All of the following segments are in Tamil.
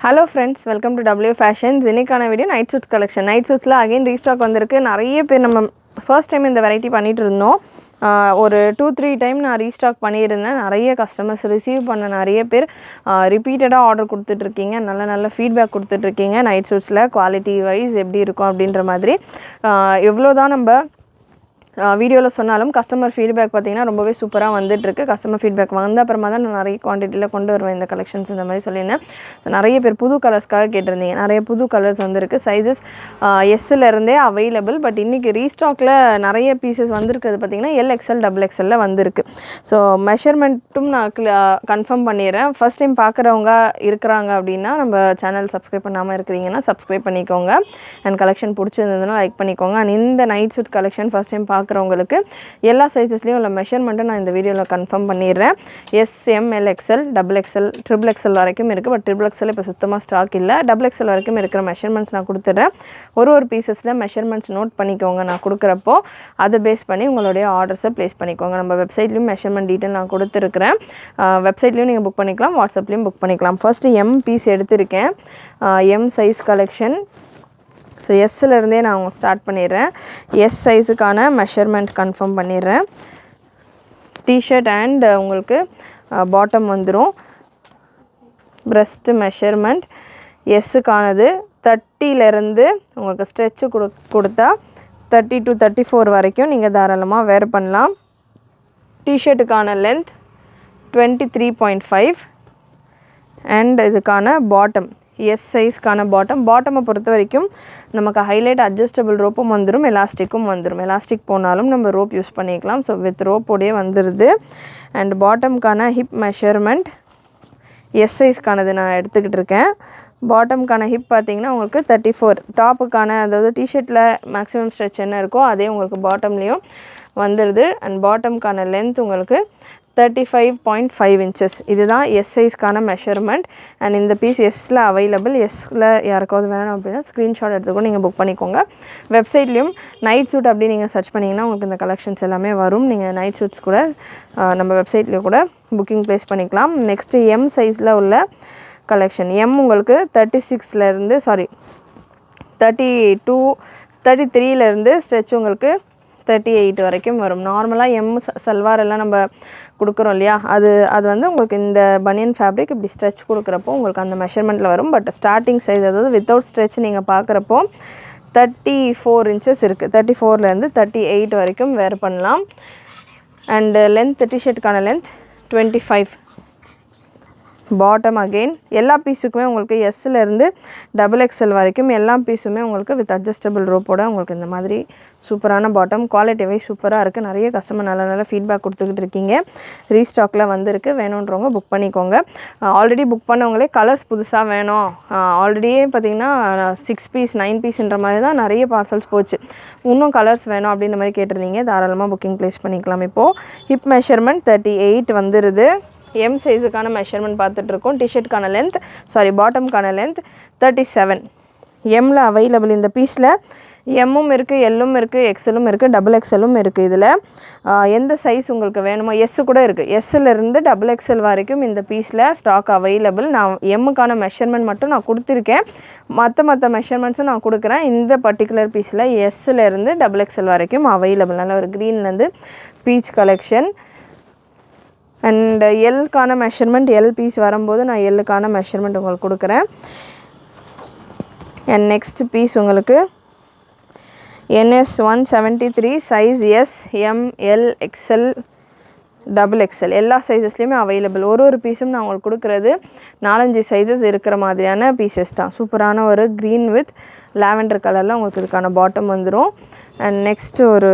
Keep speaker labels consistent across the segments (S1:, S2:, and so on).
S1: Hello friends, welcome to W Fashions. இன்னைக்கான video night suits collection. Night சூட்ஸில் அகைன் ரீஸ்டாக் வந்திருக்கு. நிறைய பேர் நம்ம ஃபர்ஸ்ட் டைம் இந்த வெரைட்டி பண்ணிட்டு இருந்தோம். ஒரு 2-3 டைம் நான் ரீஸ்டாக் பண்ணியிருந்தேன். நிறைய கஸ்டமர்ஸ் ரிசீவ் பண்ண நிறைய பேர் ரிப்பீட்டடாக ஆர்டர் கொடுத்துட்ருக்கீங்க. நல்ல ஃபீட்பேக் கொடுத்துட்ருக்கீங்க. நைட் சூட்ஸில் குவாலிட்டி வைஸ் எப்படி இருக்கும் அப்படின்ற மாதிரி எவ்வளோ தான் நம்ம வீடியோவில் சொன்னாலும் கஸ்டமர் ஃபீட்பேக் பார்த்திங்கன்னா ரொம்பவே சூப்பராக வந்துட்டுருக்கு. கஸ்டமர் ஃபீட்பேக் வந்த அப்புறமா தான் நான் நிறைய குவான்டிட்டியில் கொண்டு வருவேன் இந்த கலெக்ஷன்ஸ் இந்த மாதிரி சொல்லியிருந்தேன். நிறைய பேர் புது கலர்ஸ்க்காக கேட்டிருந்தீங்க. நிறைய புது கலர்ஸ் வந்துருக்கு. Sizes எஸ்ஸிலேருந்தே available. பட் இன்றைக்கி ரீஸ்டாக்கில் நிறைய பீசஸ் வந்திருக்கிறது பார்த்திங்கன்னா LXL XXL வந்திருக்கு. ஸோ மெஷர்மெண்ட்டும் நான் கன்ஃபார்ம் பண்ணிடுறேன். ஃபஸ்ட் டைம் பார்க்குறவங்க இருக்கிறாங்க அப்படின்னா நம்ம சேனல் சப்ஸ்கிரைப் பண்ணாமல் இருக்கிறீங்கன்னா சப்ஸ்கிரைப் பண்ணிக்கோங்க. அண்ட் கலெக்ஷன் பிடிச்சிருந்ததுன்னா லைக் பண்ணிக்கோங்க. அண்ட் இந்த night suit collection first time பார்க்குறவங்களுக்கு எல்லா சைஸஸ்லேயும் உள்ள மெஷர்மெண்ட்டை நான் இந்த வீடியோவில் கன்ஃபார்ம் பண்ணிடுறேன். SM, LXL, XXL, XXL வரைக்கும் இருக்குது. பட் XXL இப்போ சுத்தமாக ஸ்டாக் இல்லை. XXL வரைக்கும் இருக்கிற மெஷர்மெண்ட்ஸ் நான் கொடுத்துட்றேன். ஒரு பீசஸில் மெஷர்மெண்ட்ஸ் நோட் பண்ணிக்கோங்க. நான் கொடுக்குறப்போ அதை பேஸ் பண்ணி உங்களுடைய ஆர்டர்ஸை ப்ளேஸ் பண்ணிக்கோங்க. நம்ம வெப்சைட்லேயும் மெஷர்மெண்ட் டீட்டெயில் நான் கொடுத்துருக்குறேன். வெப்சைட்லேயும் நீங்கள் புக் பண்ணிக்கலாம், வாட்ஸ்அப்லேயும் புக் பண்ணிக்கலாம். ஃபர்ஸ்ட்டு M பீஸ் எடுத்திருக்கேன். M size collection. ஸோ எஸ்ஸிலேருந்தே நான் ஸ்டார்ட் பண்ணிடுறேன். எஸ் சைஸுக்கான மெஷர்மெண்ட் கன்ஃபார்ம் பண்ணிடுறேன். டிஷர்ட் அண்ட் உங்களுக்கு பாட்டம் வந்துடும். ப்ரெஸ்ட்டு மெஷர்மெண்ட் எஸ்ஸுக்கானது 30லேருந்து உங்களுக்கு ஸ்ட்ரெச்சு கொடுத்தா 30 to 34 வரைக்கும் நீங்கள் தாராளமாக வேர் பண்ணலாம். டிஷர்ட்டுக்கான லென்த் 23.5 அண்ட் இதுக்கான பாட்டம் எஸ் சைஸ்க்கான பாட்டமை பொறுத்த வரைக்கும் நமக்கு ஹைலைட் அட்ஜஸ்டபிள் ரோப்பும் வந்துடும், எலாஸ்டிக்கும் வந்துடும். எலாஸ்டிக் போனாலும் நம்ம ரோப் யூஸ் பண்ணிக்கலாம். ஸோ வித் ரோப்போடையே வந்துடுது. அண்ட் பாட்டம்க்கான ஹிப் மெஷர்மெண்ட் எஸ் சைஸ்க்கானது நான் எடுத்துக்கிட்டு இருக்கேன். பாட்டம்க்கான ஹிப் பார்த்திங்கன்னா உங்களுக்கு 34. டாப்புக்கான அதாவது டிஷர்ட்டில் மேக்ஸிமம் ஸ்ட்ரெச் என்ன இருக்கோ அதே உங்களுக்கு பாட்டம்லேயும் வந்துடுது. அண்ட் பாட்டம்க்கான லென்த் உங்களுக்கு 35.5 inches. இதுதான் எஸ் சைஸ்க்கான மெஷர்மெண்ட். அண்ட் இந்த பீஸ் எஸ்ஸில் அவைலபிள். எஸ்ஸில் யாருக்காவது வேணும் அப்படின்னா ஸ்க்ரீன்ஷாட் எடுத்துக்கூட நீங்கள் புக் பண்ணிக்கோங்க. வெப்சைட்லேயும் நைட் சூட் அப்படி நீங்கள் சர்ச் பண்ணிங்கன்னா உங்களுக்கு இந்த கலெக்ஷன்ஸ் எல்லாமே வரும். நீங்கள் நைட் சூட்ஸ் கூட நம்ம வெப்சைட்லேயும் கூட புக்கிங் ப்ளேஸ் பண்ணிக்கலாம். நெக்ஸ்ட்டு M சைஸில் உள்ள கலெக்ஷன். M உங்களுக்கு 33லேருந்து ஸ்ட்ரெச் உங்களுக்கு 38 வரைக்கும் வரும். நார்மலாக M சல்வார் எல்லாம் நம்ம கொடுக்குறோம் இல்லையா, அது வந்து உங்களுக்கு இந்த பனியன் ஃபேப்ரிக் இப்படி ஸ்ட்ரெச் கொடுக்குறப்போ உங்களுக்கு அந்த மெஷர்மெண்ட்டில் வரும். பட் ஸ்டார்டிங் சைஸ் அதாவது வித்தவுட் ஸ்ட்ரெச் நீங்கள் பார்க்குறப்போ 34 inches இருக்குது. 34லேருந்து 38 வரைக்கும் வேர் பண்ணலாம். அண்டு லென்த் டிஷர்ட்டுக்கான லென்த் 25. பாட்டம் அகெயின் எல்லா பீஸுக்குமே உங்களுக்கு எஸ்ஸிலேருந்து XXL வரைக்கும் எல்லா பீஸுமே உங்களுக்கு வித் அட்ஜஸ்டபிள் ரோப்போட உங்களுக்கு இந்த மாதிரி சூப்பரான பாட்டம். குவாலிட்டி வைஸ் சூப்பராக இருக்குது. நிறைய கஸ்டமர் நல்ல ஃபீட்பேக் கொடுத்துக்கிட்டு இருக்கீங்க. ரீஸ்டாக்கில் வந்திருக்கு. வேணுன்றவங்க புக் பண்ணிக்கோங்க. ஆல்ரெடி புக் பண்ணவங்களே கலர்ஸ் புதுசாக வேணும், ஆல்ரெடியே பார்த்திங்கன்னா 6 பீஸ் 9 பீஸ்ன்ற மாதிரி தான் நிறைய பார்சல்ஸ் போச்சு. இன்னும் கலர்ஸ் வேணும் அப்படின்ற மாதிரி கேட்டிருந்தீங்க. தாராளமாக புக்கிங் ப்ளேஸ் பண்ணிக்கலாம். இப்போது ஹிப் மெஷர்மெண்ட் 38 வந்துடுது. M சைஸுக்கான மெஷர்மெண்ட் பார்த்துட்ருக்கோம். டிஷர்ட்டுக்கான லென்த் பாட்டம்க்கான லென்த் 37. எம்மில் அவைலபிள் இந்த பீஸில் எம்மும் இருக்குது, எல்லும் இருக்குது, XLம் இருக்குது, XXLம் இருக்குது. இதில் எந்த சைஸ் உங்களுக்கு வேணுமோ எஸ்ஸு கூட இருக்குது. எஸ்ஸிலேருந்து XXL வரைக்கும் இந்த பீஸில் ஸ்டாக் அவைலபிள். நான் எம்முக்கான மெஷர்மெண்ட் மட்டும் நான் கொடுத்துருக்கேன். மற்ற மெஷர்மெண்ட்ஸும் நான் கொடுக்குறேன். இந்த பர்டிகுலர் பீஸில் எஸ்ஸிலேருந்து XXL வரைக்கும் அவைலபிள். நல்ல ஒரு க்ரீன்லேருந்து பீச் கலெக்ஷன். அண்ட் எல்லுக்கான மெஷர்மெண்ட் எல் பீஸ் வரும்போது நான் எல்லுக்கான மெஷர்மெண்ட் உங்களுக்கு கொடுக்குறேன். அண்ட் நெக்ஸ்ட் பீஸ் உங்களுக்கு NS 173 size S, M, L, XL, XXL எல்லா சைஸஸ்லேயுமே அவைலபிள். ஒரு பீஸும் நான் உங்களுக்கு கொடுக்குறது 4-5 சைஸஸ் இருக்கிற மாதிரியான பீசஸ் தான். சூப்பரான ஒரு க்ரீன் வித் லாவெண்டர் கலரில் உங்களுக்கு இதுக்கான பாட்டம் வந்துடும். அண்ட் நெக்ஸ்ட்டு ஒரு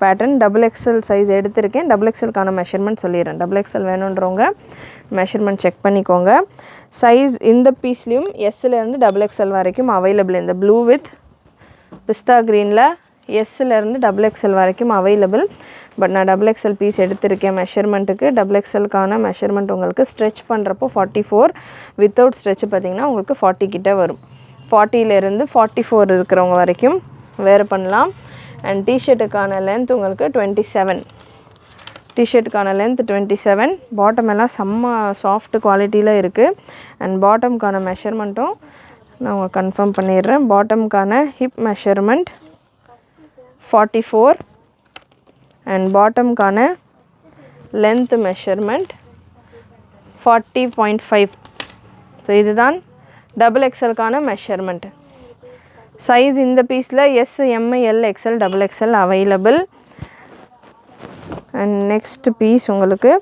S1: பேட்டர்ன் XXL சைஸ் எடுத்திருக்கேன். XXLக்கான மெஷர்மெண்ட் சொல்லிடுறேன். XXL வேணுன்றவங்க மெஷர்மெண்ட் செக் பண்ணிக்கோங்க. சைஸ் இந்த பீஸ்லேயும் எஸ்ஸிலேருந்து XXL வரைக்கும் அவைலபிள். இந்த ப்ளூ வித் பிஸ்தா க்ரீனில் எஸ்ஸிலேருந்து XXL வரைக்கும் அவைலபிள். பட் நான் XXL பீஸ் எடுத்திருக்கேன் மெஷர்மெண்ட்டுக்கு. XXLக்கான மெஷர்மெண்ட் உங்களுக்கு ஸ்ட்ரெச் பண்ணுறப்போ 44, வித்தவுட் ஸ்ட்ரெச் பார்த்திங்கன்னா உங்களுக்கு 40 கிட்ட வரும். 40லேருந்து 44 இருக்கிறவங்க வரைக்கும் வேர் பண்ணலாம். அண்ட் டிஷர்ட்டுக்கான லென்த் உங்களுக்கு 27. டிஷர்ட்டுக்கான லென்த் 27, பாட்டம் எல்லாம் செம்ம சாஃப்ட் குவாலிட்டியில் இருக்குது. அண்ட் பாட்டம்க்கான மெஷர்மெண்ட்டும் நான் உங்களுக்கு கன்ஃபார்ம் பண்ணிடுறேன். பாட்டம்க்கான ஹிப் மெஷர்மெண்ட் 44 அண்ட் பாட்டம்க்கான லென்த் மெஷர்மெண்ட் 40.5. ஸோ இதுதான் டபுள் எக்ஸலுக்கான மெஷர்மெண்ட். சைஸ் இந்த பீஸில் S, M, L, XL, double XL available. And next piece உங்களுக்கு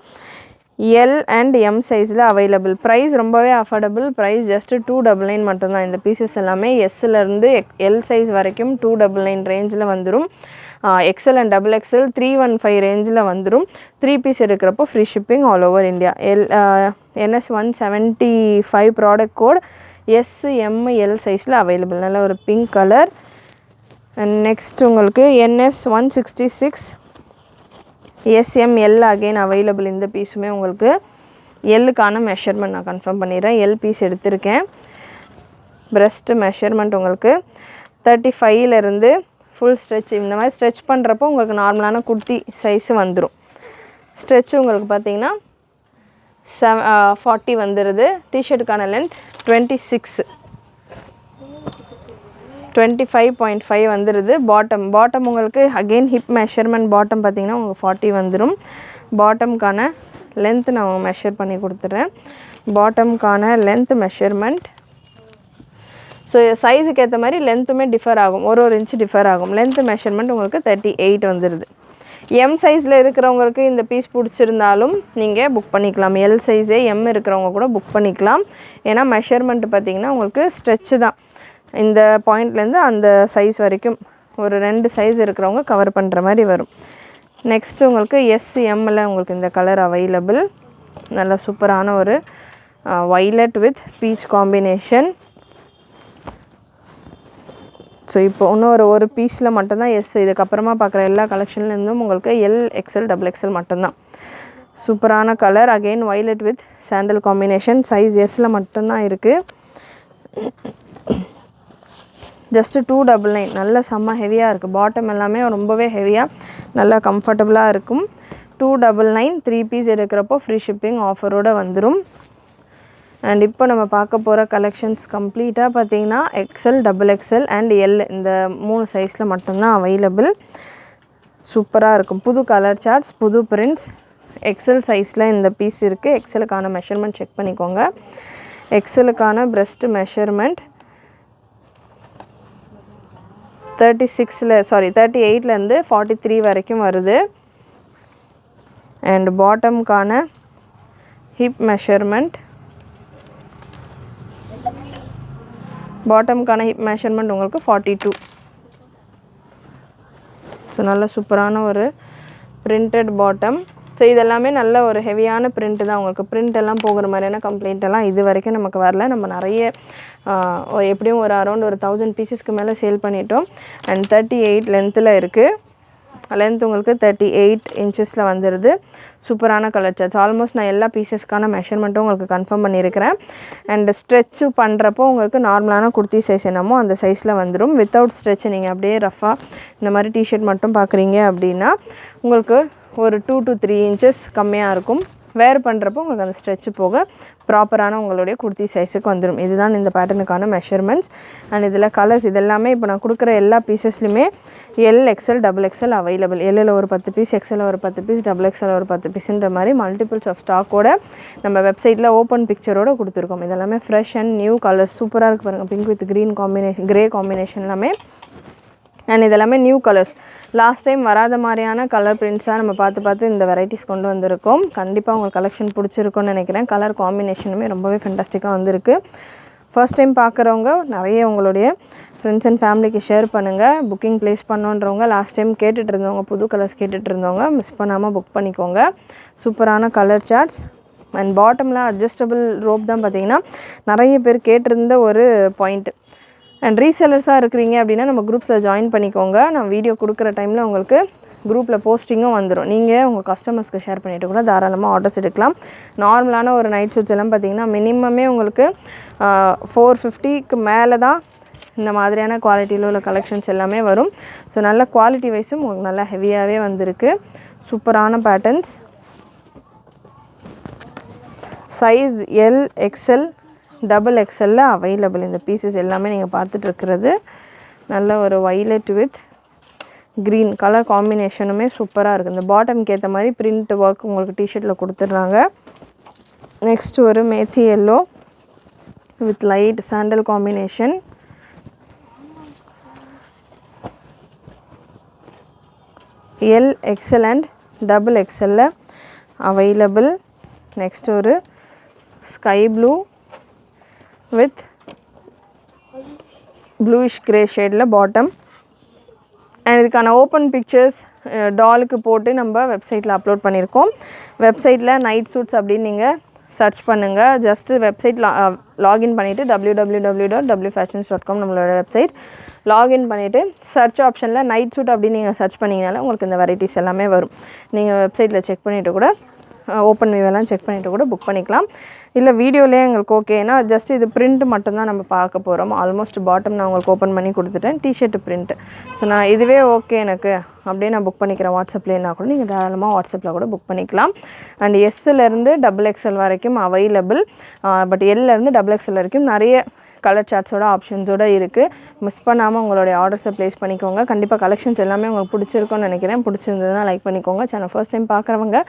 S1: எல் அண்ட் எம் சைஸில் அவைலபிள். ப்ரைஸ் ரொம்பவே அஃபோர்டபுள். ப்ரைஸ் ஜஸ்ட்டு 299 மட்டும்தான். இந்த பீசஸ் எல்லாமே எஸ்லேருந்து எல் சைஸ் வரைக்கும் 299 ரேஞ்சில் வந்துடும். எக்ஸ்எல் அண்ட் டபுள் எக்ஸ்எல் 315 ரேஞ்சில் வந்துடும். 3 பீஸ் இருக்கிறப்போ free shipping all over India. NS 175 product code S, M, L சைஸில் அவைலபிள். நல்ல ஒரு பிங்க் கலர். அண்ட் நெக்ஸ்ட் உங்களுக்கு NS 166 SML அகெயின் அவைலபிள். இந்த பீஸுமே உங்களுக்கு எல்லுக்கான மெஷர்மெண்ட் நான் கன்ஃபார்ம் பண்ணிடுறேன். எல் பீஸ் எடுத்திருக்கேன். ப்ரெஸ்ட் மெஷர்மெண்ட் உங்களுக்கு 35லேருந்து ஃபுல் ஸ்ட்ரெச். இந்த மாதிரி ஸ்ட்ரெச் பண்ணுறப்போ உங்களுக்கு நார்மலான குர்த்தி சைஸு வந்துடும். ஸ்ட்ரெச் உங்களுக்கு பார்த்தீங்கன்னா 40 வந்துடுது. டிஷர்ட்டுக்கான லென்த் 26, 25.5 வந்துடுது. பாட்டம் உங்களுக்கு அகெயின் ஹிப் மெஷர்மெண்ட் பாட்டம் பார்த்திங்கன்னா உங்களுக்கு 40 வந்துடும். பாட்டம்க்கான லென்த் நான் மெஷர் பண்ணி கொடுத்துட்றேன். பாட்டம்க்கான லென்த் மெஷர்மெண்ட். ஸோ சைஸுக்கு ஏற்ற மாதிரி லென்த்துமே டிஃபர் ஆகும். ஒரு இன்ச்சு டிஃபர் ஆகும். லென்த் மெஷர்மெண்ட் உங்களுக்கு 38 வந்துடுது. எம் சைஸில் இருக்கிறவங்களுக்கு இந்த பீஸ் பிடிச்சிருந்தாலும் நீங்கள் புக் பண்ணிக்கலாம். எல் சைஸே எம் இருக்கிறவங்க கூட புக் பண்ணிக்கலாம். ஏன்னா மெஷர்மெண்ட் பார்த்திங்கன்னா உங்களுக்கு ஸ்ட்ரெச்சு தான். இந்த பாயிண்ட்லேருந்து அந்த சைஸ் வரைக்கும் ஒரு 2 சைஸ் இருக்கிறவங்க கவர் பண்ணுற மாதிரி வரும். நெக்ஸ்ட்டு உங்களுக்கு SMல உங்களுக்கு இந்த கலர் அவைலபிள். நல்ல சூப்பரான ஒரு violet with beach combination. So இப்போ இன்னும் ஒரு பீஸில் மட்டும்தான் எஸ். இதுக்கப்புறமா பார்க்குற எல்லா கலெக்ஷன்லேருந்தும் உங்களுக்கு எல், எக்ஸ்எல், டபுள் எக்ஸ்எல் மட்டும்தான். சூப்பரான colour. Again violet with sandal combination. Size எஸ்ஸில் மட்டும்தான் இருக்குது. ஜஸ்ட்டு 299. நல்ல செம்ம ஹெவியாக இருக்குது. பாட்டம் எல்லாமே ரொம்பவே ஹெவியாக நல்லா கம்ஃபர்டபுளாக இருக்கும். 299. 3 பீஸ் எடுக்கிறப்போ ஃப்ரீ ஷிப்பிங் ஆஃபரோடு வந்துடும். அண்ட் இப்போ நம்ம பார்க்க போகிற கலெக்ஷன்ஸ் கம்ப்ளீட்டாக பார்த்திங்கன்னா XL, double XL and L இந்த 3 சைஸில் மட்டும்தான் அவைலபிள். சூப்பராக இருக்கும். புது கலர் சார்ட்ஸ், புது பிரிண்ட்ஸ். எக்ஸ்எல் சைஸில் இந்த பீஸ் இருக்குது. எக்ஸ்எலுக்கான மெஷர்மெண்ட் செக் பண்ணிக்கோங்க. எக்ஸ்எலுக்கான ப்ரெஸ்ட் மெஷர்மெண்ட் 38லேருந்து 43 வரைக்கும் வருது. அண்ட் பாட்டம்க்கான ஹிப் மெஷர்மெண்ட் உங்களுக்கு 42. ஸோ நல்ல சூப்பரான ஒரு பிரிண்டட் பாட்டம். ஸோ இதெல்லாமே நல்ல ஒரு ஹெவியான பிரிண்ட் தான். உங்களுக்கு பிரிண்ட் எல்லாம் போகிற மாதிரியான கம்ப்ளைண்ட் எல்லாம் இது வரைக்கும் நமக்கு வரல. நம்ம நிறைய எப்படியும் ஒரு அரௌண்ட் ஒரு 1000 பீசஸ்க்கு மேலே சேல் பண்ணிட்டோம். அண்ட் 38 லென்த்தில் இருக்குது. லென்த் உங்களுக்கு 38 இன்ச்சஸில் வந்துடுது. சூப்பரான கலர் சார்ட்ஸ். ஆல்மோஸ்ட் நான் எல்லா பீசஸ்க்கான மெஷர்மெண்ட்டும் உங்களுக்கு கன்ஃபார்ம் பண்ணியிருக்கிறேன். அண்ட் ஸ்ட்ரெச்சு பண்ணுறப்போ உங்களுக்கு நார்மலான குர்த்தி சைஸ் என்னமோ அந்த சைஸில் வந்துடும். வித்தவுட் ஸ்ட்ரெச் நீங்கள் அப்படியே ரஃபாக இந்த மாதிரி டிஷர்ட் மட்டும் பார்க்குறீங்க அப்படின்னா உங்களுக்கு ஒரு 2 to 3 இன்ச்சஸ் கம்மியாக இருக்கும். வேர் பண்ணுறப்போ உங்களுக்கு அந்த ஸ்ட்ரெச்சு போக ப்ராப்பரான உங்களுடைய குர்த்தி சைஸுக்கு வந்துடும். இதுதான் இந்த பேட்டர்னுக்கான மெஷர்மெண்ட்ஸ். அண்ட் இதில் கலர்ஸ் இதெல்லாமே இப்போ நான் கொடுக்குற எல்லா பீசஸ்லையுமே L, XL, double XL available. எல்லில் ஒரு 10 பீஸ், எக்ஸ்எல் ஒரு 10 பீஸ், டபுள் எக்ஸ்எல் ஒரு 10 பீஸுன்ற மாதிரி மல்டிபிள்ஸ் ஆஃப் ஸ்டாக்கோட நம்ம வெப்சைட்டில் ஓப்பன் பிக்சரோடு கொடுத்துருக்கோம். இதெல்லாமே ஃப்ரெஷ் அண்ட் நியூ கலர்ஸ். சூப்பராக இருக்குது பாருங்கள். Pink with green combination, grey combination எல்லாமே. அண்ட் இதெல்லாமே நியூ கலர்ஸ். லாஸ்ட் டைம் வராத மாதிரியான கலர் பிரிண்ட்ஸாக நம்ம பார்த்து இந்த வெரைட்டிஸ் கொண்டு வந்திருக்கோம். கண்டிப்பாக உங்களுக்கு கலெக்ஷன் பிடிச்சிருக்குன்னு நினைக்கிறேன். கலர் காம்பினேஷனுமே ரொம்பவே ஃபென்டாஸ்டிக்காக வந்திருக்கு. ஃபர்ஸ்ட் டைம் பார்க்குறவங்க நிறைய உங்களுடைய ஃப்ரெண்ட்ஸ் அண்ட் ஃபேமிலிக்கு ஷேர் பண்ணுங்கள். புக்கிங் ப்ளேஸ் பண்ணோன்றவங்க, லாஸ்ட் டைம் கேட்டுட்டு இருந்தவங்க, புது கலர்ஸ் கேட்டுட்டு இருந்தவங்க மிஸ் பண்ணாமல் புக் பண்ணிக்கோங்க. சூப்பரான கலர் சார்ட்ஸ். அண்ட் பாட்டமில் அட்ஜஸ்டபிள் ரோப் தான் பார்த்திங்கன்னா நிறைய பேர் கேட்டிருந்த ஒரு பாயிண்ட்டு. அண்ட் ரீசெல்லர்ஸாக இருக்கிறீங்க அப்படின்னா நம்ம குரூப்ஸில் ஜாயின் பண்ணிக்கோங்க. நான் வீடியோ கொடுக்குற டைமில் உங்களுக்கு குரூப்பில் போஸ்டிங்கும் வந்துடும். நீங்கள் உங்கள் கஸ்டமர்ஸ்க்கு ஷேர் பண்ணிவிட்டு கூட தாராளமாக ஆர்டர்ஸ் எடுக்கலாம். நார்மலான ஒரு நைட் சூட்ஸ் எல்லாம் பார்த்திங்கன்னா மினிமமே உங்களுக்கு 450க்கு மேலே தான் இந்த மாதிரியான குவாலிட்டியில் உள்ள கலெக்ஷன்ஸ் எல்லாமே வரும். ஸோ நல்ல குவாலிட்டி வைஸும் உங்களுக்கு நல்லா ஹெவியாகவே வந்திருக்கு. சூப்பரான patterns. Size L XL double எக்ஸ்எல்ல அவைலபிள். இந்த பீசஸ் எல்லாமே நீங்கள் பார்த்துட்டு இருக்கிறது நல்ல ஒரு வைலட் வித் க்ரீன் கலர் காம்பினேஷனுமே சூப்பராக இருக்குது. இந்த பாட்டம்க்கு ஏற்ற மாதிரி பிரிண்ட் ஒர்க் உங்களுக்கு டிஷர்ட்டில் கொடுத்துட்றாங்க. நெக்ஸ்ட் ஒரு மேத்தி yellow with light sandal combination. L XL and double எக்ஸ்எல்ல அவைலபிள். நெக்ஸ்ட் ஒரு sky blue with bluish grey ஷேடில் பாட்டம். அண்ட் இதுக்கான ஓப்பன் பிக்சர்ஸ் டாலுக்கு போட்டு நம்ம வெப்சைட்டில் அப்லோட் பண்ணியிருக்கோம். வெப்சைட்டில் நைட் சூட்ஸ் அப்படின்னு நீங்கள் சர்ச் பண்ணுங்கள். ஜஸ்ட்டு வெப்சைட் லாகின் பண்ணிவிட்டு www.wfashions.com நம்மளோட வெப்சைட் லாகின் பண்ணிவிட்டு சர்ச் ஆப்ஷனில் நைட் சூட் அப்படின்னு நீங்கள் சர்ச் பண்ணிங்கனால உங்களுக்கு இந்த வெரைட்டிஸ் எல்லாமே வரும். நீங்கள் வெப்சைட்டில் செக் பண்ணிவிட்டு கூட ஓப்பன் வியூவெல்லாம் செக் பண்ணிவிட்டு கூட புக் பண்ணிக்கலாம். இல்லை வீடியோலேயே எங்களுக்கு ஓகேனா ஜஸ்ட் இது பிரிண்ட் மட்டும்தான் நம்ம பார்க்க போகிறோம். ஆல்மோஸ்ட் பாட்டம் நான் உங்களுக்கு ஓப்பன் பண்ணி கொடுத்துட்டேன். T shirt print. ஸோ நான் இதுவே ஓகே எனக்கு அப்படியே நான் புக் பண்ணிக்கிறேன் வாட்ஸ்அப்லேனா கூட நீங்கள் தாராளமாக வாட்ஸ்அப்பில் கூட புக் பண்ணிக்கலாம். அண்ட் எஸ்லேருந்து டபுள் எக்ஸ்எல் வரைக்கும் அவைலபிள். பட் எல்லேருந்து டபுள் எக்ஸ்எல் வரைக்கும் நிறைய கலர் சார்ட்ஸோட ஆப்ஷன்ஸோடு இருக்குது. மிஸ் பண்ணாமல் உங்களுடைய ஆர்டர்ஸை ப்ளேஸ் பண்ணிக்கோங்க. கண்டிப்பாக கலெக்ஷன்ஸ் எல்லாமே உங்களுக்கு பிடிச்சிருக்கும்னு நினைக்கிறேன். பிடிச்சிருந்ததுன்னா லைக் பண்ணிக்கோங்க. சேனல் ஃபர்ஸ்ட் டைம் பார்க்குறவங்க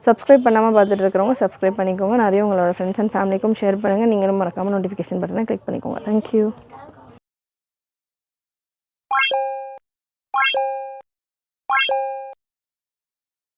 S1: சப்ஸ்கிரைப் பண்ணாமல் பார்த்துட்டு இருக்கிறவங்க சப்ஸ்கிரைப் பண்ணிக்கோங்க. நிறைய உங்களோட ஃப்ரெண்ட்ஸ் அண்ட் ஃபேமிலிக்கும் ஷேர் பண்ணுங்கள். நீங்களும் மறக்காமல் நோட்டிஃபிகேஷன் பட்டனை கிளிக் பண்ணிக்கோங்க. தேங்க்யூ.